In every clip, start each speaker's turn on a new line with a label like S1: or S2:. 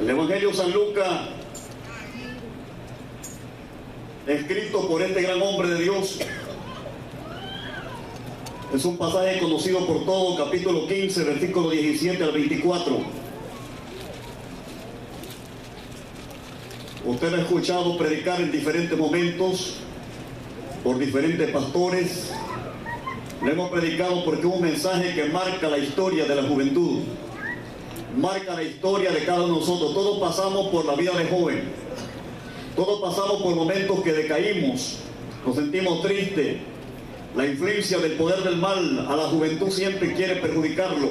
S1: El Evangelio de San Lucas, escrito por este gran hombre de Dios, es un pasaje conocido por todos, capítulo 15, versículo 17 al 24. Usted ha escuchado predicar en diferentes momentos por diferentes pastores. Le hemos predicado porque es un mensaje que marca la historia de la juventud, marca la historia de cada uno de nosotros. Todos pasamos por la vida de joven, todos pasamos por momentos que decaímos, nos sentimos tristes. La influencia del poder del mal a la juventud siempre quiere perjudicarlo,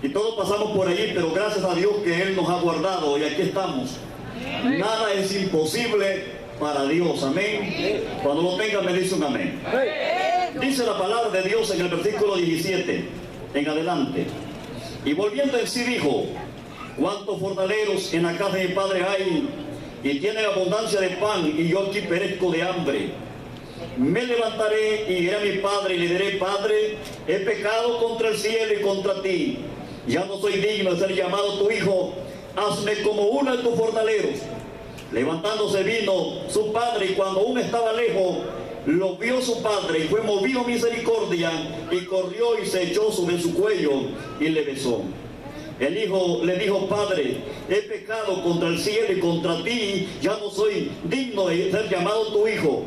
S1: y todos pasamos por ahí, pero gracias a Dios que Él nos ha guardado y aquí estamos. Nada es imposible para Dios, amén. Cuando lo tenga me dice un amén. Dice la palabra de Dios en el versículo 17 en adelante: y volviendo en sí dijo, cuántos jornaleros en la casa de mi padre hay, y tienen abundancia de pan, y yo aquí perezco de hambre. Me levantaré y iré a mi padre y le diré, Padre, he pecado contra el cielo y contra ti, ya no soy digno de ser llamado tu hijo, hazme como uno de tus jornaleros. Levantándose vino su padre, y cuando aún estaba lejos, lo vio su padre, y fue movido a misericordia, y corrió y se echó sobre su cuello y le besó. El hijo le dijo, Padre, he pecado contra el cielo y contra ti, ya no soy digno de ser llamado tu hijo.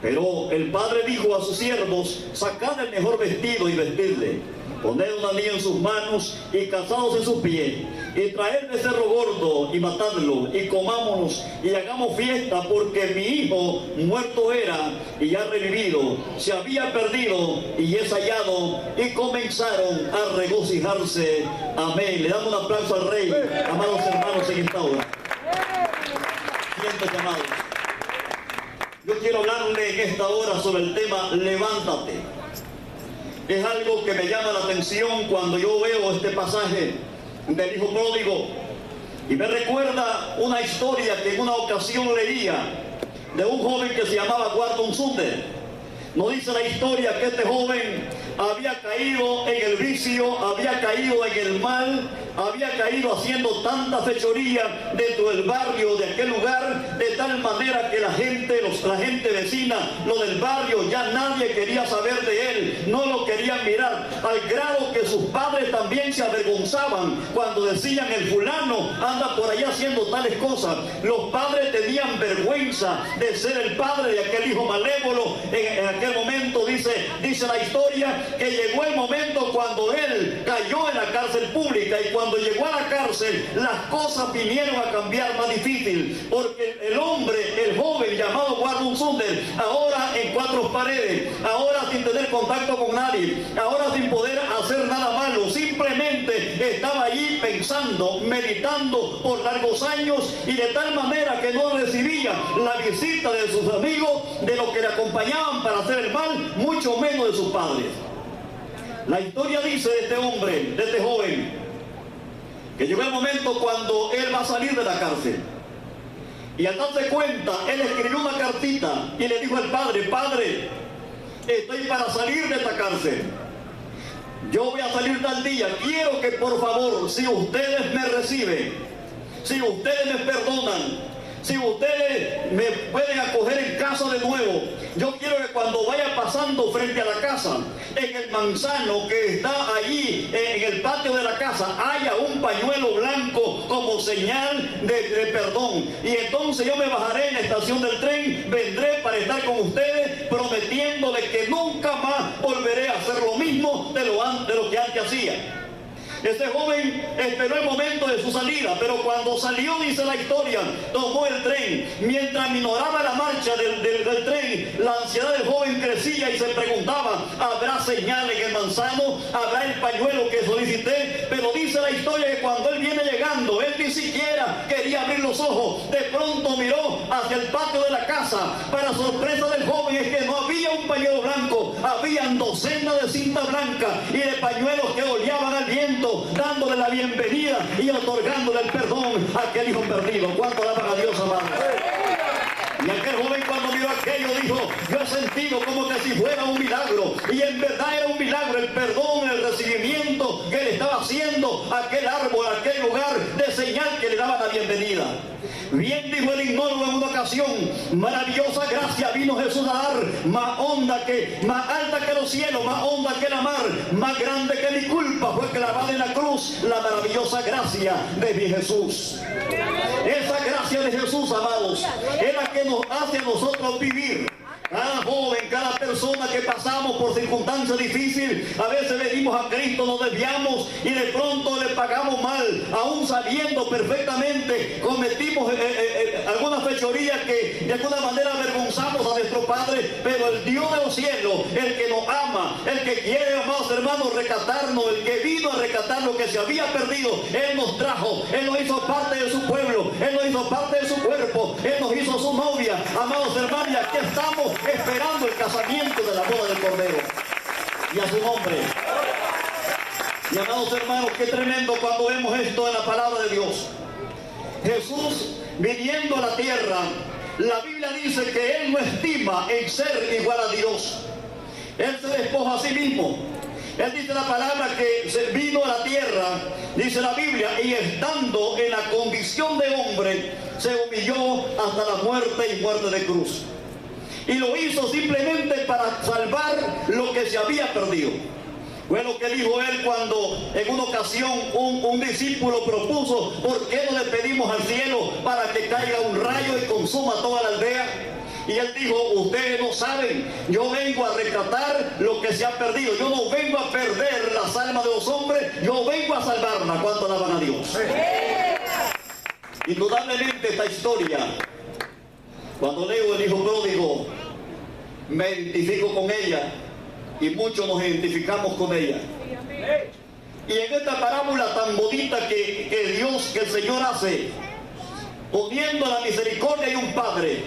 S1: Pero el padre dijo a sus siervos, sacad el mejor vestido y vestidle, poned un anillo en sus manos y calzados en sus pies, y traed becerro gordo y matadlo, y comámonos y hagamos fiesta, porque mi hijo muerto era y ha revivido, se había perdido y es hallado. Y comenzaron a regocijarse. Amén. Le damos un aplauso al Rey, amados hermanos, en esta hora. Siéntate, amados. Yo quiero hablarle en esta hora sobre el tema levántate. Es algo que me llama la atención cuando yo veo este pasaje del hijo pródigo, y me recuerda una historia que en una ocasión leía de un joven que se llamaba Gordon Sumner. Nos dice la historia que este joven había caído en el vicio, había caído en el mal, había caído haciendo tanta fechoría dentro del barrio de aquel lugar, de tal manera que la gente vecina, lo del barrio, ya nadie quería saber de él, no lo querían mirar, al grado que sus padres también se avergonzaban cuando decían, el fulano anda por allá haciendo tales cosas. Los padres tenían vergüenza de ser el padre de aquel hijo malévolo. En aquel momento dice la historia que llegó el momento cuando él cayó en la cárcel pública, y cuando llegó a la cárcel las cosas vinieron a cambiar más difícil, porque el joven llamado Gordon Sumner, ahora en cuatro paredes, ahora sin tener contacto con nadie, ahora sin poder hacer nada malo, simplemente estaba allí pensando, meditando por largos años, y de tal manera que no recibía la visita de sus amigos, de los que le acompañaban para hacer el mal, mucho menos de sus padres. La historia dice de este hombre, de este joven, que llegó el momento cuando él va a salir de la cárcel, y al darse cuenta, él escribió una cartita y le dijo al padre, Padre, estoy para salir de esta cárcel, yo voy a salir tal día, quiero que por favor, si ustedes me reciben, si ustedes me perdonan, si ustedes me pueden acoger en casa de nuevo, yo quiero que cuando vaya pasando frente a la casa, en el manzano que está allí en el patio de la casa, haya un pañuelo blanco como señal de perdón. Y entonces yo me bajaré en la estación del tren, vendré para estar con ustedes, prometiéndole que nunca más volveré a hacer lo mismo de lo que antes hacía. Este joven esperó el momento de su salida, pero cuando salió, dice la historia, tomó el tren. Mientras minoraba la marcha del tren, la ansiedad del joven crecía y se preguntaba, ¿habrá señal en el manzano? ¿Habrá el pañuelo que solicité? Pero dice la historia que cuando él viene llegando, él ni siquiera quería abrir los ojos. De pronto miró hacia el patio de la casa. Para sorpresa del joven es que no había un pañuelo blanco, habían docenas de cinta blanca y de pañuelos que oleaban al viento, dándole la bienvenida y otorgándole el perdón a aquel hijo perdido. ¿Cuánto alaban a Dios, amado? Y aquel joven cuando miró aquello dijo, yo he sentido como que si fuera un milagro. Y en verdad era un milagro, el perdón, el recibimiento que le estaba haciendo a aquel árbol, a aquel lugar de señal que le daba la bienvenida. Bien dijo el himnólogo en una ocasión, maravillosa gracia vino Jesús a dar, más alta que los cielos, más honda que la mar, más grande que mi culpa fue clavada en la cruz, la maravillosa gracia de mi Jesús. Esa gracia de Jesús, amados, es la que nos hace a nosotros vivir. Cada joven, cada persona que pasamos por circunstancias difíciles, a veces venimos a Cristo, nos desviamos y de pronto le pagamos mal, aún sabiendo perfectamente, cometimos alguna fechoría que de alguna manera avergonzamos a nuestro Padre, pero el Dios de los cielos, el que nos ama, el que quiere, amados hermanos, rescatarnos, el que vino a rescatar lo que se había perdido, Él nos trajo, Él nos hizo parte de su pueblo, Él nos hizo parte de su cuerpo, Él nos hizo su novia, amados hermanos, y aquí estamos esperando el casamiento de la boda del Cordero y a su nombre. Y amados hermanos, qué tremendo cuando vemos esto en la palabra de Dios. Jesús viniendo a la tierra, la Biblia dice que Él no estima en ser igual a Dios. Él se despoja a sí mismo. Él dice la palabra que vino a la tierra, dice la Biblia, y estando en la condición de hombre, se humilló hasta la muerte y muerte de cruz. Y lo hizo simplemente para salvar lo que se había perdido. Fue lo que dijo él cuando en una ocasión un discípulo propuso, ¿por qué no le pedimos al cielo para que caiga un rayo y consuma toda la aldea? Y él dijo, ustedes no saben, yo vengo a rescatar lo que se ha perdido. Yo no vengo a perder las almas de los hombres, yo vengo a salvarlas. ¿Cuánto alaban a Dios? Indudablemente esta historia, cuando leo el hijo pródigo, me identifico con ella y muchos nos identificamos con ella. Y en esta parábola tan bonita que Dios, que el Señor hace, poniendo la misericordia de un padre,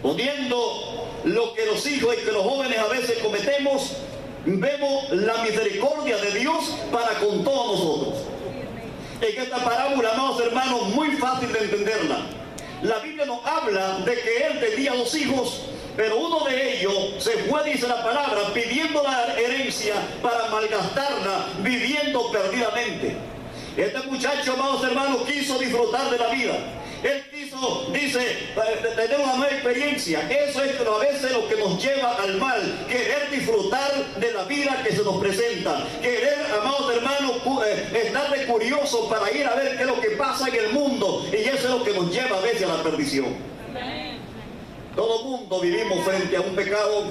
S1: poniendo lo que los hijos y que los jóvenes a veces cometemos, vemos la misericordia de Dios para con todos nosotros. En esta parábola, amados hermanos, muy fácil de entenderla. La Biblia nos habla de que él tenía 2 hijos, pero uno de ellos se fue, dice la palabra, pidiendo la herencia para malgastarla, viviendo perdidamente. Este muchacho, amados hermanos, quiso disfrutar de la vida. Él quiso, dice, tener una nueva experiencia. Eso es a veces lo que nos lleva al mal, querer disfrutar de la vida que se nos presenta, querer, amados hermanos, estar de curioso para ir a ver qué es lo que pasa en el mundo, y eso es lo que nos lleva a veces a la perdición. Todo el mundo vivimos frente a un pecado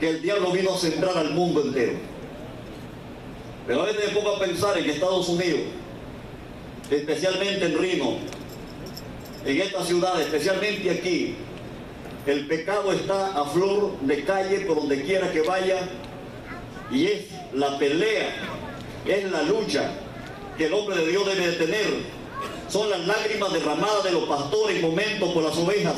S1: que el diablo vino a sembrar al mundo entero. Pero a veces me pongo a pensar en Estados Unidos, especialmente en Reno, en esta ciudad, especialmente aquí, el pecado está a flor de calle por donde quiera que vaya, y es la pelea, es la lucha que el hombre de Dios debe de tener. Son las lágrimas derramadas de los pastores en momentos por las ovejas.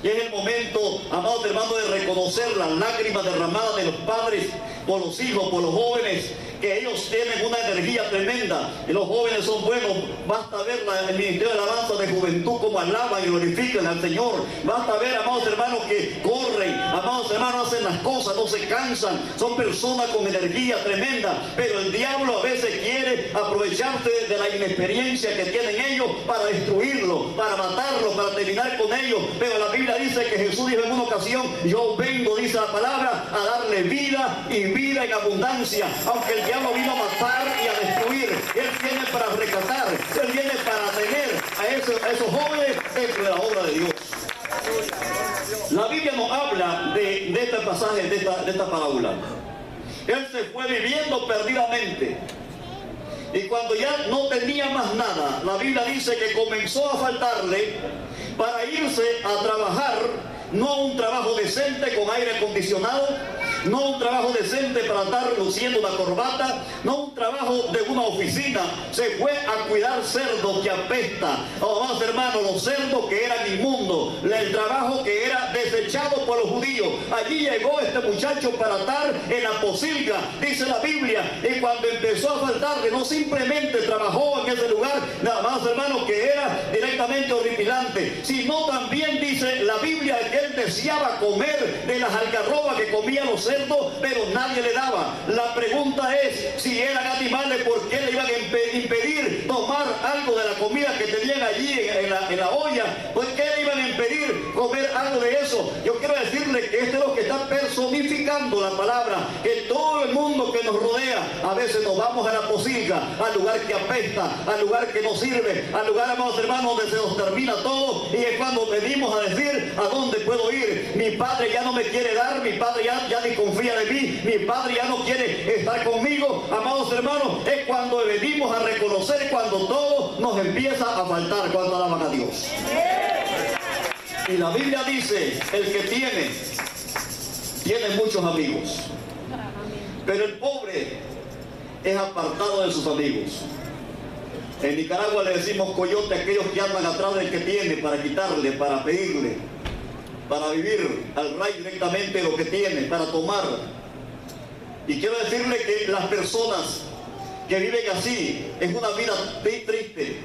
S1: Y es el momento, amados hermanos, de reconocer las lágrimas derramadas de los padres por los hijos, por los jóvenes, que ellos tienen una energía tremenda, y los jóvenes son buenos. Basta ver el ministerio de alabanza de juventud como alaban y glorifican al Señor. Basta ver, amados hermanos, que corren, amados hermanos, hacen las cosas, no se cansan, son personas con energía tremenda. Pero el diablo a veces quiere aprovecharse de la inexperiencia que tienen ellos para destruirlo, para matarlo, para terminar con ellos. Pero la Biblia dice que Jesús dijo en una ocasión, yo vengo, dice la palabra, a darle vida y vida en abundancia. Aunque el diablo vino a matar y a destruir, él viene para rescatar, él viene para tener a esos jóvenes dentro de la obra de Dios. La Biblia nos habla de este pasaje, de esta parábola. Él se fue viviendo perdidamente, y cuando ya no tenía más nada, la Biblia dice que comenzó a faltarle para irse a trabajar, no un trabajo decente con aire acondicionado, no un trabajo decente para estar luciendo una corbata, no un trabajo de una oficina. Se fue a cuidar cerdos que apesta. Amados hermanos, los cerdos que eran inmundos, el trabajo que era desechado por los judíos. Allí llegó este muchacho para estar en la posilga, dice la Biblia, y cuando empezó a faltarle, no simplemente trabajó en ese lugar, amados hermanos, que era directamente directamente horripilante, sino también dice la Biblia que él deseaba comer de las algarrobas que comían los cerdos, pero nadie le daba. La pregunta es, si eran animales, ¿por qué le iban a impedir tomar algo de la comida que tenían allí en la olla? ¿Por qué le iban a impedir comer algo de eso? Yo quiero decirle que esto es lo que está personificando la palabra, que todo el mundo que nos rodea, a veces nos vamos a la posilga, al lugar que apesta, al lugar que no sirve, al lugar, amados hermanos, donde se nos termina todo, y es cuando venimos a decir, ¿a dónde puedo ir? Mi padre ya no me quiere dar, mi padre ya ni confía de mí, mi padre ya no quiere estar conmigo. Amados hermanos, es cuando venimos a reconocer, cuando todo nos empieza a faltar, cuando alaban a Dios. Y la Biblia dice, el que tiene muchos amigos, pero el pobre es apartado de sus amigos. En Nicaragua le decimos coyote a aquellos que andan atrás del que tiene para quitarle, para pedirle, para vivir al rey directamente lo que tiene, para tomar. Y quiero decirle que las personas que viven así es una vida triste.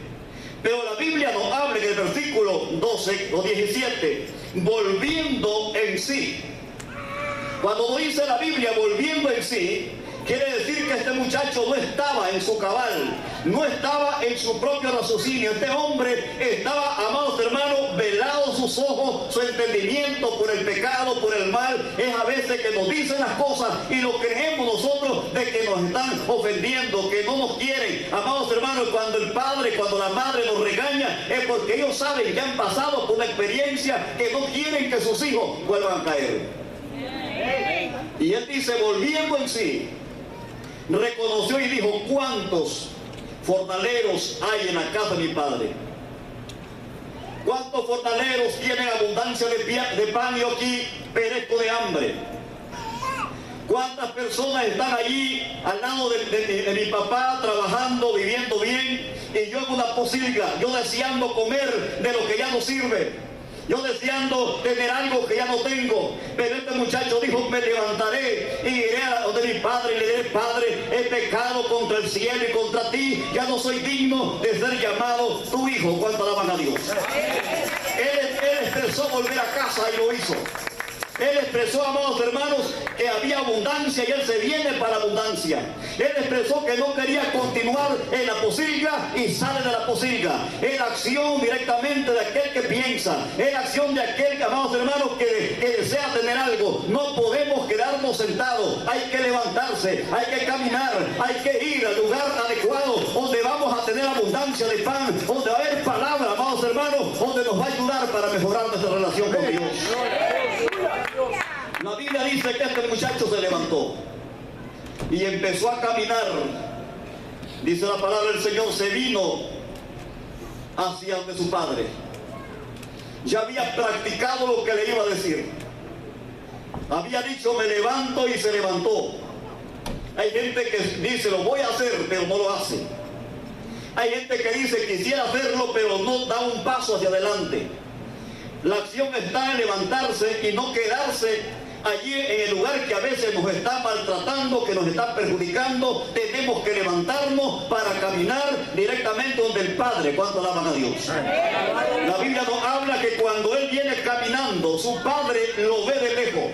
S1: Pero la Biblia nos habla en el versículo 12 o 17, volviendo en sí. Cuando dice la Biblia volviendo en sí, quiere decir que este muchacho no estaba en su cabal, no estaba en su propio raciocinio. Este hombre estaba, amados hermanos, velado sus ojos, su entendimiento por el pecado, por el mal. Es a veces que nos dicen las cosas y lo creemos nosotros de que nos están ofendiendo, que no nos quieren. Amados hermanos, cuando el padre, cuando la madre nos regaña, es porque ellos saben que han pasado por una experiencia que no quieren que sus hijos vuelvan a caer. Y él dice, volviendo en sí, reconoció y dijo, ¿cuántos jornaleros hay en la casa de mi padre? ¿Cuántos jornaleros tienen abundancia de pan y yo aquí perezco de hambre? ¿Cuántas personas están allí al lado de mi papá trabajando, viviendo bien, y yo en una posilga, yo deseando comer de lo que ya no sirve? Yo deseando tener algo que ya no tengo. Pero este muchacho dijo, me levantaré y iré a donde mi padre y le diré, Padre, he pecado contra el cielo y contra ti, ya no soy digno de ser llamado tu hijo. ¿Cuánto alaban a Dios? Él expresó volver a casa y lo hizo. Él expresó, amados hermanos, que había abundancia y él se viene para abundancia. Él expresó que no quería continuar en la posilga y sale de la posilga. Es la acción directamente de aquel que piensa. Es la acción de aquel, amados hermanos, que desea tener algo. No podemos quedarnos sentados. Hay que levantarse, hay que caminar, hay que ir al lugar adecuado donde vamos a tener abundancia de pan, donde va a haber palabra, amados hermanos, donde nos va a ayudar para mejorar nuestra relación con Dios. La Biblia dice que este muchacho se levantó y empezó a caminar. Dice la palabra del Señor, se vino hacia donde su padre. Ya había practicado lo que le iba a decir. Había dicho, me levanto, y se levantó. Hay gente que dice, lo voy a hacer, pero no lo hace. Hay gente que dice, quisiera hacerlo, pero no da un paso hacia adelante. La acción está en levantarse y no quedarse allí en el lugar que a veces nos está maltratando, que nos está perjudicando. Tenemos que levantarnos para caminar directamente donde el Padre. ¿Cuánto alaban a Dios? La Biblia nos habla que cuando él viene caminando, su padre lo ve de lejos.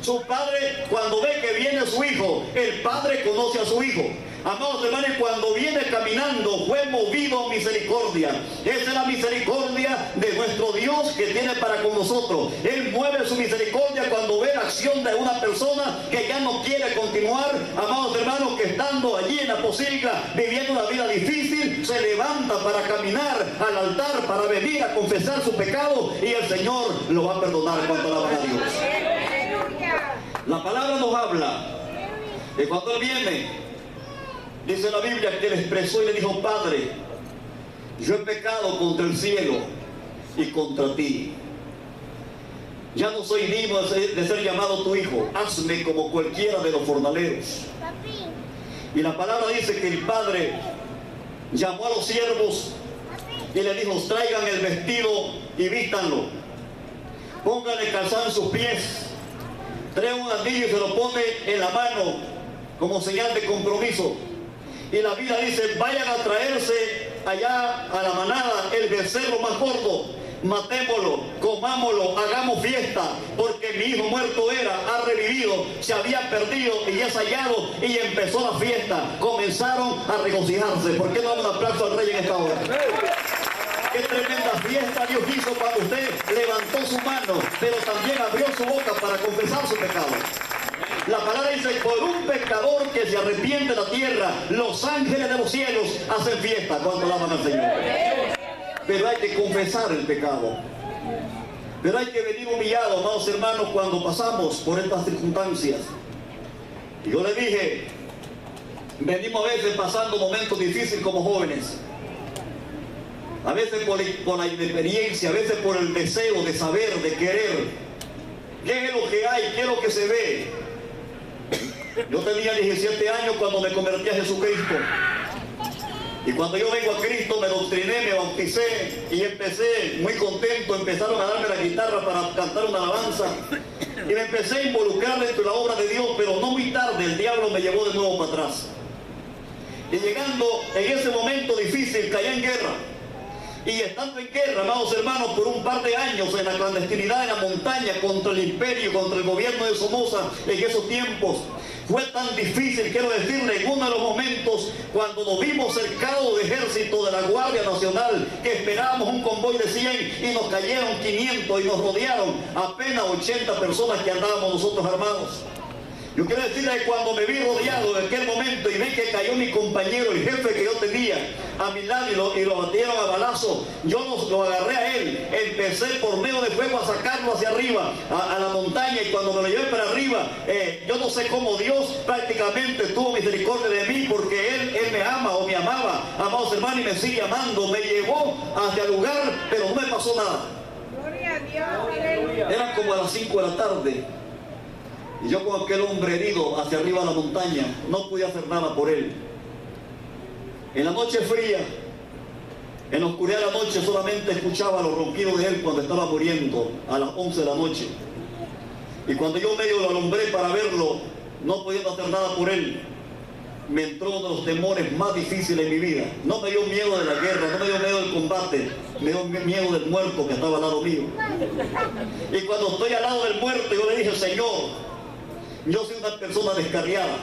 S1: Su padre, cuando ve que viene su hijo, el padre conoce a su hijo. Amados hermanos, cuando viene caminando fue movido a misericordia. Esa es la misericordia de nuestro Dios que tiene para con nosotros. Él mueve su misericordia cuando ve la acción de una persona que ya no quiere continuar. Amados hermanos, que estando allí en la posilga, viviendo una vida difícil, se levanta para caminar al altar, para venir a confesar su pecado, y el Señor lo va a perdonar. Cuando alaban a Dios. La palabra nos habla de cuando él viene. Dice la Biblia que él expresó y le dijo, Padre, yo he pecado contra el cielo y contra ti. Ya no soy digno de ser llamado tu hijo. Hazme como cualquiera de los jornaleros. Y la palabra dice que el padre llamó a los siervos y le dijo, traigan el vestido y vístanlo. Pónganle calzado en sus pies. Traen un anillo y se lo pone en la mano como señal de compromiso. Y la Biblia dice, vayan a traerse allá a la manada el becerro más gordo, matémoslo, comámoslo, hagamos fiesta, porque mi hijo muerto era, ha revivido, se había perdido y es hallado, y empezó la fiesta. Comenzaron a regocijarse. ¿Por qué no damos un aplauso al rey en esta hora? Qué tremenda fiesta Dios hizo cuando usted levantó su mano, pero también abrió su boca para confesar su pecado. La palabra dice, por un pecador que se arrepiente de la tierra, los ángeles de los cielos hacen fiesta. ¿Cuánto alaban al Señor? Pero hay que confesar el pecado. Pero hay que venir humillado, amados hermanos, cuando pasamos por estas circunstancias. Y yo le dije, venimos a veces pasando momentos difíciles como jóvenes. A veces por la inexperiencia, a veces por el deseo de saber, de querer. ¿Qué es lo que hay? ¿Qué es lo que se ve? Yo tenía 17 años cuando me convertí a Jesucristo. Y cuando yo vengo a Cristo me doctriné, me bauticé y empecé muy contento. Empezaron a darme la guitarra para cantar una alabanza. Y me empecé a involucrar dentro de la obra de Dios, pero no muy tarde el diablo me llevó de nuevo para atrás. Y llegando en ese momento difícil, caí en guerra. Y estando en guerra, amados hermanos, por un par de años en la clandestinidad, en la montaña, contra el imperio, contra el gobierno de Somoza, en esos tiempos, fue tan difícil, quiero decirle, en uno de los momentos cuando nos vimos cercados de ejército de la Guardia Nacional, que esperábamos un convoy de 100 y nos cayeron 500 y nos rodearon apenas 80 personas que andábamos nosotros armados. Yo quiero decirle que cuando me vi rodeado en aquel momento y vi que cayó mi compañero, el jefe que yo tenía a mi lado y lo batieron a balazo, yo lo agarré a él, empecé por medio de fuego a sacarlo hacia arriba, a la montaña, y cuando me lo llevé para arriba, yo no sé cómo Dios prácticamente tuvo misericordia de mí, porque Él me ama o me amaba, amados hermanos, y me sigue amando. Me llevó hacia el lugar, pero no me pasó nada.
S2: Gloria a Dios, aleluya.
S1: Eran como a las 5 de la tarde. Y yo con aquel hombre herido hacia arriba de la montaña, no podía hacer nada por él. En la noche fría, en la oscuridad de la noche, solamente escuchaba los ronquidos de él cuando estaba muriendo a las 11 de la noche. Y cuando yo medio lo alumbré para verlo, no pudiendo hacer nada por él, me entró uno de los temores más difíciles de mi vida. No me dio miedo de la guerra, no me dio miedo del combate, me dio miedo del muerto que estaba al lado mío. Y cuando estoy al lado del muerto, yo le dije, Señor, yo soy una persona descarriada.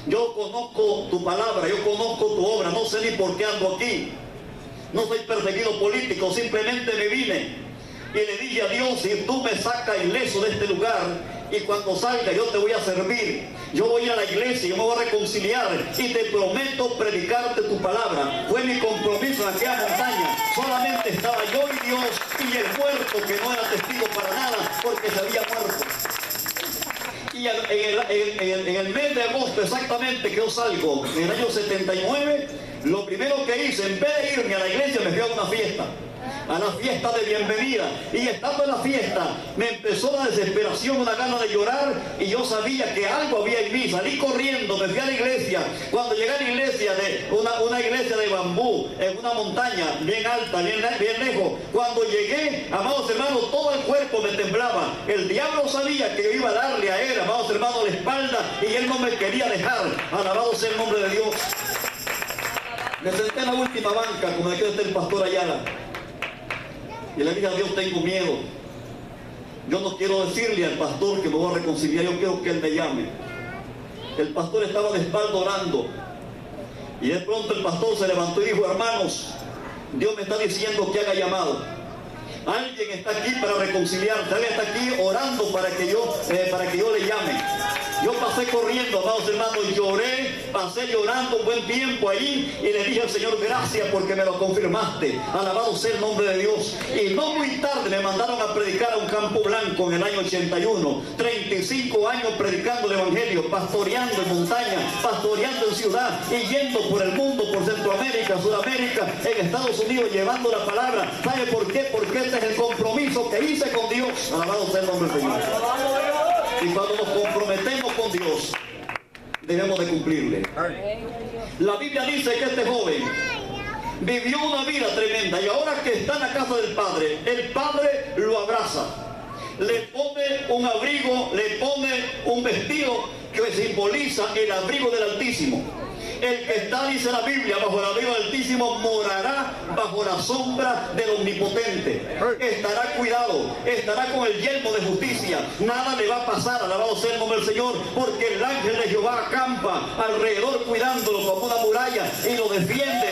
S1: Yo conozco tu palabra, yo conozco tu obra, no sé ni por qué ando aquí. No soy perseguido político, simplemente me vine. Y le dije a Dios, si tú me sacas ileso de este lugar, y cuando salga yo te voy a servir, yo voy a ir a la iglesia, yo me voy a reconciliar y te prometo predicarte tu palabra. Fue mi compromiso en aquella montaña. Solamente estaba yo y Dios y el muerto, que no era testigo para nada porque se había muerto. Y en el mes de agosto exactamente que yo salgo, en el año 79, lo primero que hice, en vez de irme a la iglesia, me fui a una fiesta. A la fiesta de bienvenida, y estando en la fiesta me empezó la desesperación, una gana de llorar, y yo sabía que algo había en mí. Salí corriendo, me fui a la iglesia. Cuando llegué a la iglesia, una iglesia de bambú en una montaña bien alta, bien lejos, cuando llegué, amados hermanos, todo el cuerpo me temblaba. El diablo sabía que yo iba a darle a él, amados hermanos, la espalda, y él no me quería dejar. Alabado sea el nombre de Dios. Me senté en la última banca, como aquí está el pastor Ayala, y le dije a Dios, tengo miedo. Yo no quiero decirle al pastor que me voy a reconciliar, yo quiero que él me llame. El pastor estaba de espalda orando. Y de pronto el pastor se levantó y dijo, hermanos, Dios me está diciendo que haga llamado. Alguien está aquí para reconciliarse, alguien está aquí orando para que yo le llame. Yo pasé corriendo, amados hermanos, lloré, pasé llorando un buen tiempo ahí y le dije al Señor, gracias porque me lo confirmaste. Alabado sea el nombre de Dios. Y no muy tarde me mandaron a predicar a un Campo Blanco en el año 81. 35 años predicando el Evangelio, pastoreando en montaña, pastoreando en ciudad y yendo por el mundo, por Centroamérica, Sudamérica, en Estados Unidos, llevando la palabra. ¿Sabe por qué? Porque este es el compromiso que hice con Dios. Alabado sea el nombre del Señor. Y cuando nos comprometemos con Dios, debemos de cumplirle. La Biblia dice que este joven vivió una vida tremenda, y ahora que está en la casa del Padre, el Padre lo abraza, le pone un abrigo, le pone un vestido que simboliza el abrigo del Altísimo. El que está, dice la Biblia, bajo el abrigo del Altísimo, morará bajo la sombra del Omnipotente. Estará cuidado, estará con el yelmo de justicia. Nada le va a pasar, alabado sea el nombre del Señor, porque el ángel de Jehová acampa alrededor cuidándolo como una muralla y lo defiende